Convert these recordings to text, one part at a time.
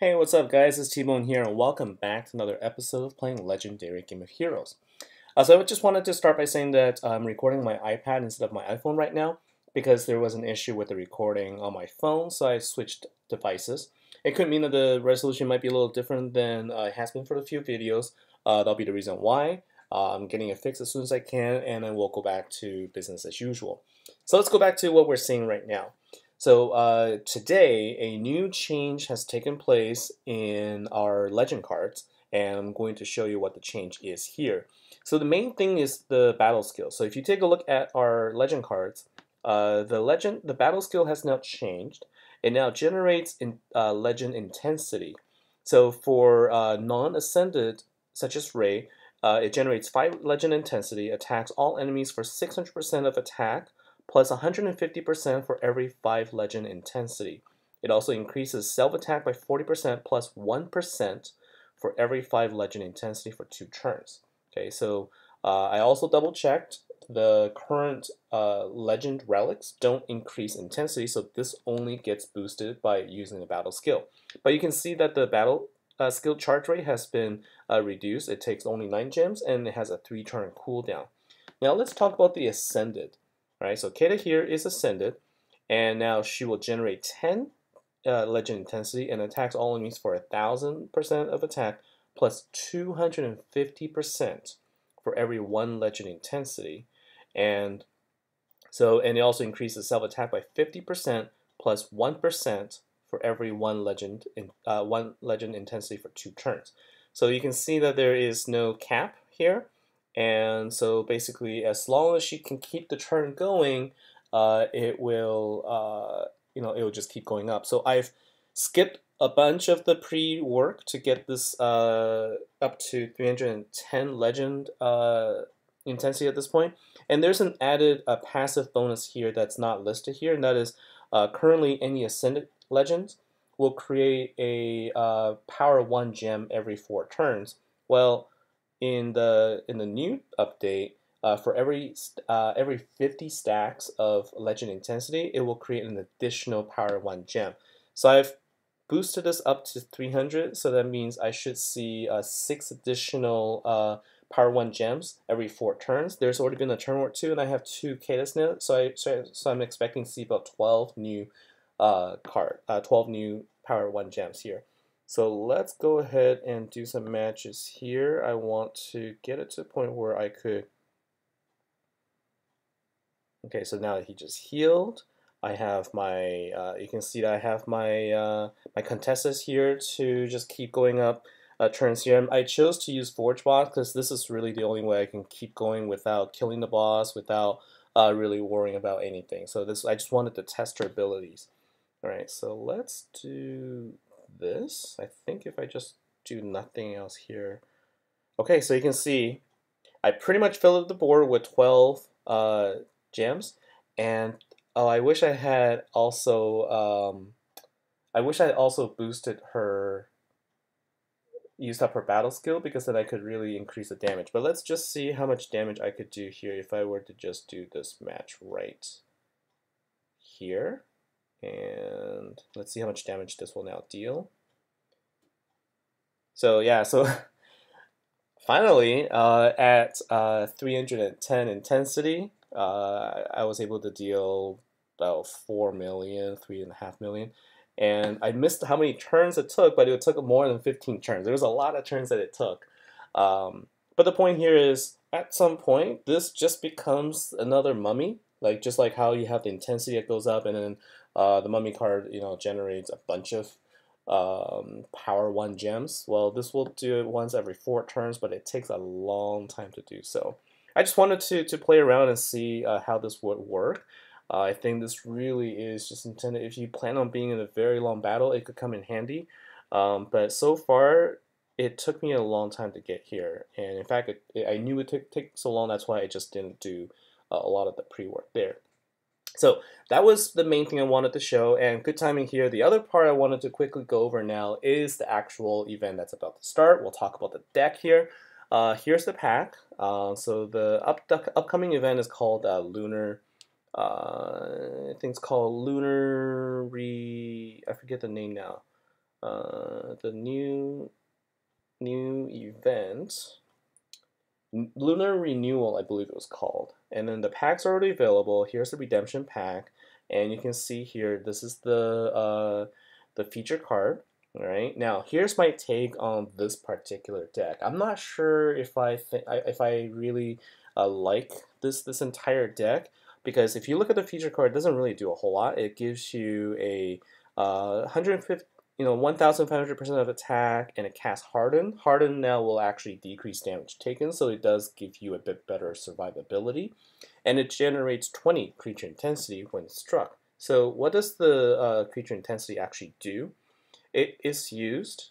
Hey, what's up guys? It's T-Bone here and welcome back to another episode of playing Legendary Game of Heroes. So I just wanted to start by saying that I'm recording my iPad instead of my iPhone right now because there was an issue with the recording on my phone, so I switched devices. It could mean that the resolution might be a little different than it has been for the few videos. That'll be the reason why. I'm getting it fixed as soon as I can, and then we'll go back to business as usual. So let's go back to what we're seeing right now. So today, a new change has taken place in our legend cards, and I'm going to show you what the change is here. So the main thing is the battle skill. So if you take a look at our legend cards, the battle skill has now changed. It now generates legend intensity. So for non-ascended, such as Ray, it generates 5 legend intensity, attacks all enemies for 600% of attack, plus 150% for every 5 legend intensity. It also increases self-attack by 40% plus 1% for every 5 legend intensity for 2 turns. Okay, so I also double-checked. The current legend relics don't increase intensity, so this only gets boosted by using the battle skill. But you can see that the battle skill charge rate has been reduced. It takes only 9 gems, and it has a 3-turn cooldown. Now let's talk about the Ascended. Right, so Kata here is Ascended, and now she will generate 10 legend intensity and attacks all enemies for 1000% of attack plus 250% for every 1 legend intensity. And it also increases self attack by 50% plus 1% for every 1 legend intensity for 2 turns. So you can see that there is no cap here. And so basically, as long as she can keep the turn going, it will just keep going up. So I've skipped a bunch of the pre-work to get this up to 310 legend intensity at this point. And there's an added passive bonus here that's not listed here, and that is currently any Ascended legends will create a Power 1 gem every 4 turns. Well, in the new update, for every 50 stacks of legend intensity, it will create an additional Power 1 gem. So I've boosted this up to 300, so that means I should see 6 additional Power 1 gems every 4 turns. There's already been a turn or 2, and I have 2 Katas now, so I'm expecting to see about 12 new 12 new Power 1 gems here. So let's go ahead and do some matches here. I want to get it to a point where I could... Okay, so now that he just healed, I have my, you can see that I have my my contestants here to just keep going up turns here. I chose to use Forge Boss because this is really the only way I can keep going without killing the boss, without really worrying about anything. So I just wanted to test her abilities. Alright, so let's do this. I think if I just do nothing else here. Okay, so you can see I pretty much filled up the board with 12 gems, and oh, I wish I had also boosted her, used up her battle skill, because then I could really increase the damage. But let's just see how much damage I could do here if I were to just do this match right here. And let's see how much damage this will now deal. So yeah, so finally, at 310 intensity, I was able to deal about 4 million, 3.5 million. And I missed how many turns it took, but it took more than 15 turns. There was a lot of turns that it took. But the point here is, at some point, this just becomes another mummy. Like, just like how you have the intensity that goes up, and then the mummy card, generates a bunch of Power 1 gems. Well, this will do it once every 4 turns, but it takes a long time to do so. I just wanted to play around and see how this would work. I think this really is just intended, if you plan on being in a very long battle, it could come in handy. But so far, it took me a long time to get here. And in fact, I knew it would take so long, that's why I just didn't do a lot of the pre-work there. So that was the main thing I wanted to show, and good timing here. The other part I wanted to quickly go over now is the actual event that's about to start. We'll talk about the deck here. Here's the pack. So the upcoming event is called Lunar. I think it's called Lunar I forget the name now. the new event, Lunar Renewal, I believe it was called. And then the pack's are already available. Here's the redemption pack, and you can see here this is the feature card. All right. Now here's my take on this particular deck. I'm not sure if if I really like this entire deck, because if you look at the feature card, it doesn't really do a whole lot. It gives you a 150, 1,500% of attack, and it casts Harden. Harden now will actually decrease damage taken, so it does give you a bit better survivability. And it generates 20 creature intensity when struck. So what does the creature intensity actually do? It is used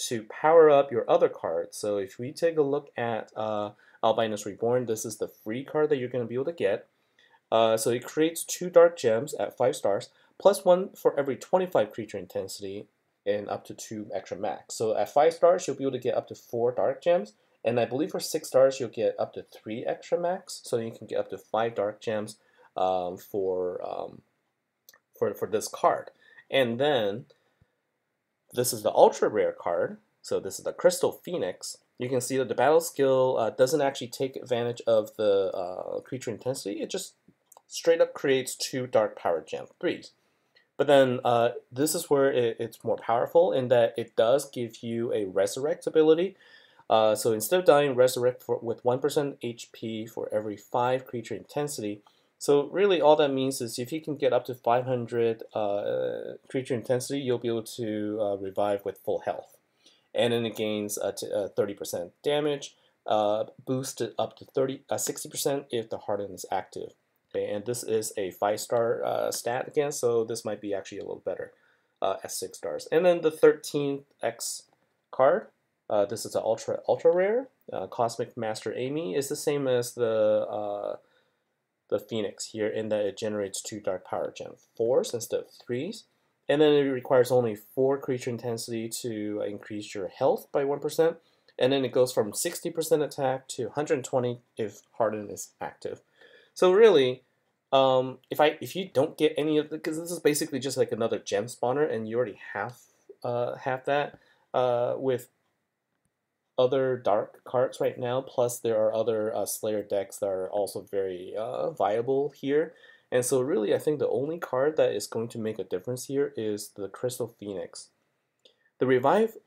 to power up your other cards. So if we take a look at Albinos Reborn, this is the free card that you're going to be able to get. So it creates 2 dark gems at 5 stars, plus 1 for every 25 creature intensity, and up to 2 extra max. So at 5 stars, you'll be able to get up to 4 dark gems, and I believe for 6 stars, you'll get up to 3 extra max. So you can get up to 5 dark gems for this card. And then this is the ultra rare card. So this is the Crystal Phoenix. You can see that the battle skill doesn't actually take advantage of the creature intensity. It just straight up creates 2 dark power gem 3s. But then this is where it's more powerful in that it does give you a resurrect ability. So instead of dying, resurrect with 1% HP for every 5 creature intensity. So really all that means is if you can get up to 500 creature intensity, you'll be able to revive with full health. And then it gains 30% damage, boosted up to 60% if the Harden is active. Okay, and this is a 5-star stat again, so this might be actually a little better at 6 stars. And then the 13X card, this is an ultra rare. Cosmic Master Amy is the same as the Phoenix here in that it generates 2 Dark Power Gem 4s instead of 3s. And then it requires only 4 creature intensity to increase your health by 1%. And then it goes from 60% attack to 120 if Harden is active. So really, if you don't get any of the, because this is basically just like another gem spawner, and you already have that with other dark cards right now. Plus, there are other Slayer decks that are also very viable here. And so really, I think the only card that is going to make a difference here is the Crystal Phoenix. The revive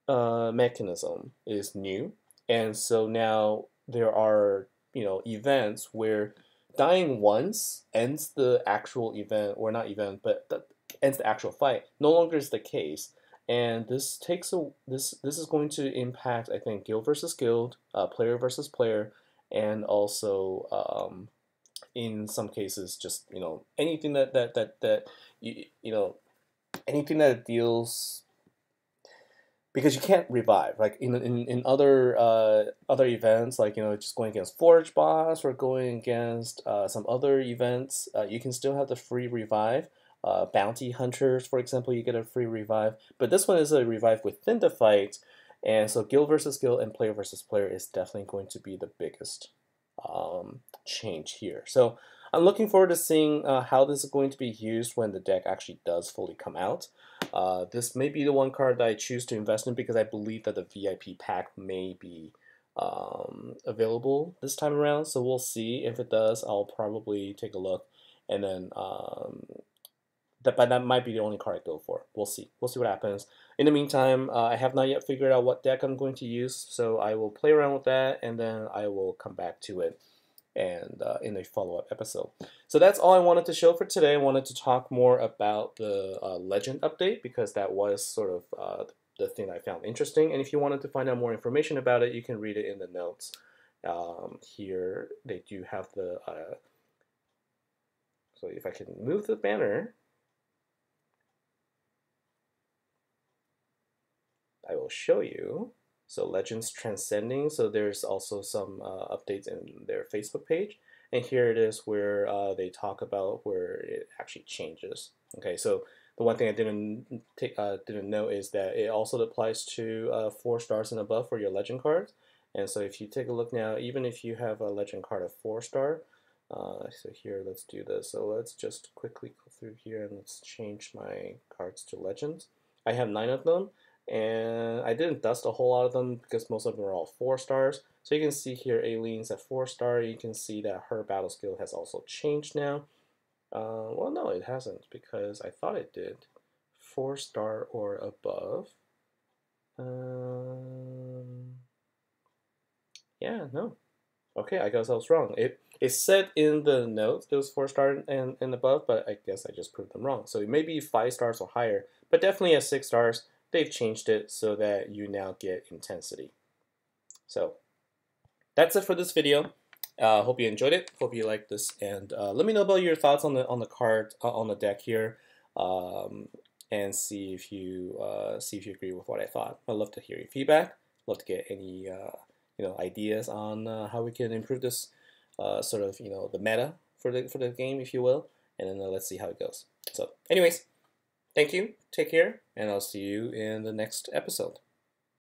mechanism is new, and so now there are events where dying once ends the actual event, or not event, but ends the actual fight. No longer is the case, and this is going to impact, I think, guild versus guild, player versus player, and also in some cases just anything that anything that deals, because you can't revive like in other events, like just going against Forge Boss or going against some other events, you can still have the free revive. Bounty Hunters, for example, you get a free revive, but this one is a revive within the fight, and so guild versus guild and player versus player is definitely going to be the biggest change here. So I'm looking forward to seeing how this is going to be used when the deck actually does fully come out. This may be the one card that I choose to invest in because I believe that the VIP pack may be available this time around. So we'll see. If it does, I'll probably take a look, and then but that might be the only card I go for. We'll see. We'll see what happens. In the meantime, I have not yet figured out what deck I'm going to use, so I will play around with that, and then I will come back to it and in a follow-up episode. So that's all I wanted to show for today. I wanted to talk more about the Legend update because that was sort of the thing I found interesting. And if you wanted to find out more information about it, you can read it in the notes. Here they do have the... so if I can move the banner, I will show you. So Legends Transcending, so there's also some updates in their Facebook page. And here it is where they talk about where it actually changes. Okay, so the one thing I didn't know is that it also applies to 4 stars and above for your Legend cards. And so if you take a look now, even if you have a Legend card of 4-star, so here, let's do this. So let's just quickly go through here and let's change my cards to Legends. I have 9 of them, and I didn't dust a whole lot of them because most of them are all 4 stars. So you can see here Aileen's at 4 star. You can see that her battle skill has also changed now. Well, no, it hasn't, because I thought it did. 4 star or above. Yeah, no. Okay, I guess I was wrong. It said in the notes it was 4 star and above, but I guess I just proved them wrong. So it may be 5 stars or higher, but definitely at 6 stars, they've changed it so that you now get intensity. So that's it for this video. Hope you enjoyed it. Hope you liked this, and let me know about your thoughts on the card on the deck here, and see if you agree with what I thought. I'd love to hear your feedback. Love to get any ideas on how we can improve this sort of the meta for the game, if you will, and then let's see how it goes. So, anyways, thank you. Take care, and I'll see you in the next episode.